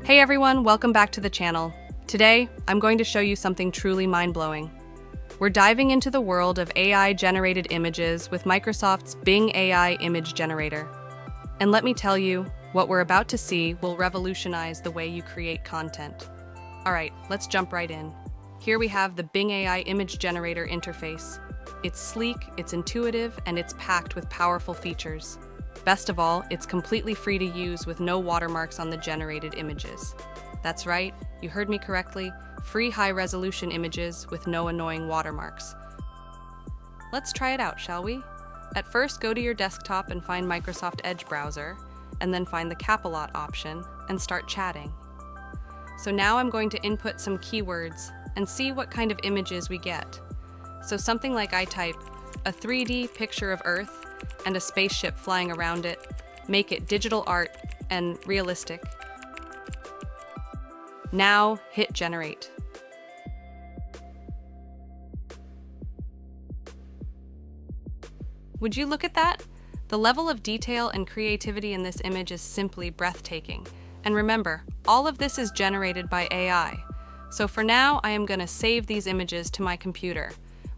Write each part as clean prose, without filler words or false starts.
Hey everyone, welcome back to the channel. Today, I'm going to show you something truly mind-blowing. We're diving into the world of AI-generated images with Microsoft's Bing AI Image Generator. And let me tell you, what we're about to see will revolutionize the way you create content. Alright, let's jump right in. Here we have the Bing AI Image Generator interface. It's sleek, it's intuitive, and it's packed with powerful features. Best of all, it's completely free to use with no watermarks on the generated images. That's right, you heard me correctly, free high-resolution images with no annoying watermarks. Let's try it out, shall we? At first, go to your desktop and find Microsoft Edge browser, and then find the Capalot option and start chatting. So now I'm going to input some keywords and see what kind of images we get. So something like I type a 3D picture of Earth and a spaceship flying around it, make it digital art and realistic. Now hit generate. Would you look at that? The level of detail and creativity in this image is simply breathtaking. And remember, all of this is generated by AI. So for now, I am going to save these images to my computer.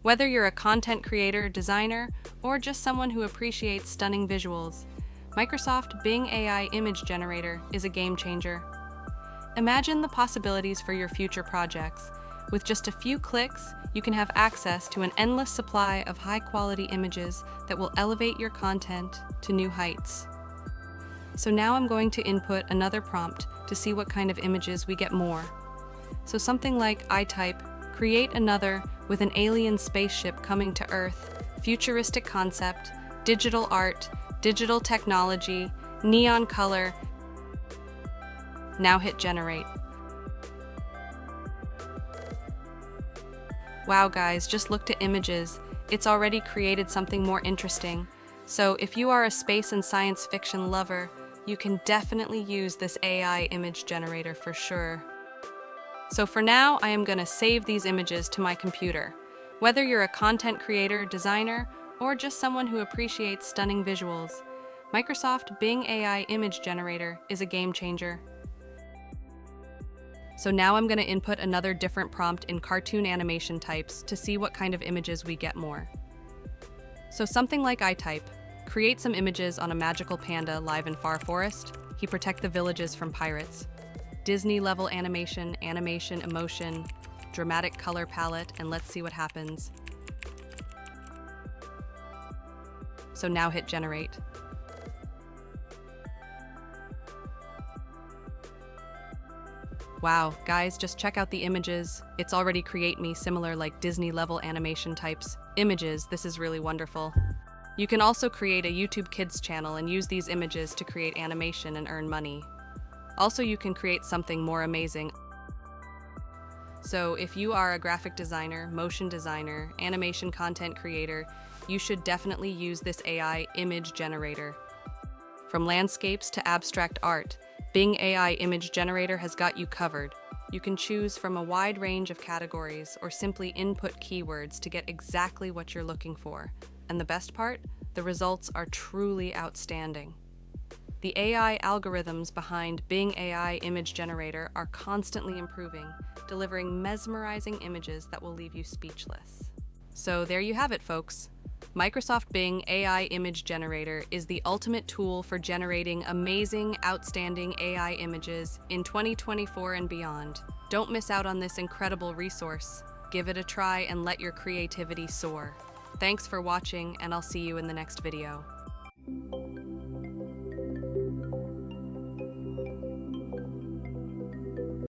Whether you're a content creator, designer, or just someone who appreciates stunning visuals, Microsoft Bing AI Image Generator is a game changer. Imagine the possibilities for your future projects. With just a few clicks, you can have access to an endless supply of high-quality images that will elevate your content to new heights. So now I'm going to input another prompt to see what kind of images we get more. So something like I type, create another with an alien spaceship coming to Earth, futuristic concept, digital art, digital technology, neon color. Now hit generate. Wow guys, just look at images. It's already created something more interesting. So if you are a space and science fiction lover, you can definitely use this AI image generator for sure. So for now, I am going to save these images to my computer. Whether you're a content creator, designer, or just someone who appreciates stunning visuals, Microsoft Bing AI Image Generator is a game changer. So now I'm going to input another different prompt in cartoon animation types to see what kind of images we get more. So something like I type, create some images on a magical panda live in far forest. He protect the villages from pirates. Disney-level animation, emotion, dramatic color palette, and let's see what happens. So now hit generate. Wow, guys, just check out the images. It's already create me similar like Disney-level animation types. Images, this is really wonderful. You can also create a YouTube Kids channel and use these images to create animation and earn money. Also, you can create something more amazing. So if you are a graphic designer, motion designer, animation content creator, you should definitely use this AI image generator. From landscapes to abstract art, Bing AI Image Generator has got you covered. You can choose from a wide range of categories or simply input keywords to get exactly what you're looking for. And the best part? The results are truly outstanding. The AI algorithms behind Bing AI Image Generator are constantly improving, delivering mesmerizing images that will leave you speechless. So there you have it, folks. Microsoft Bing AI Image Generator is the ultimate tool for generating amazing, outstanding AI images in 2024 and beyond. Don't miss out on this incredible resource. Give it a try and let your creativity soar. Thanks for watching, and I'll see you in the next video.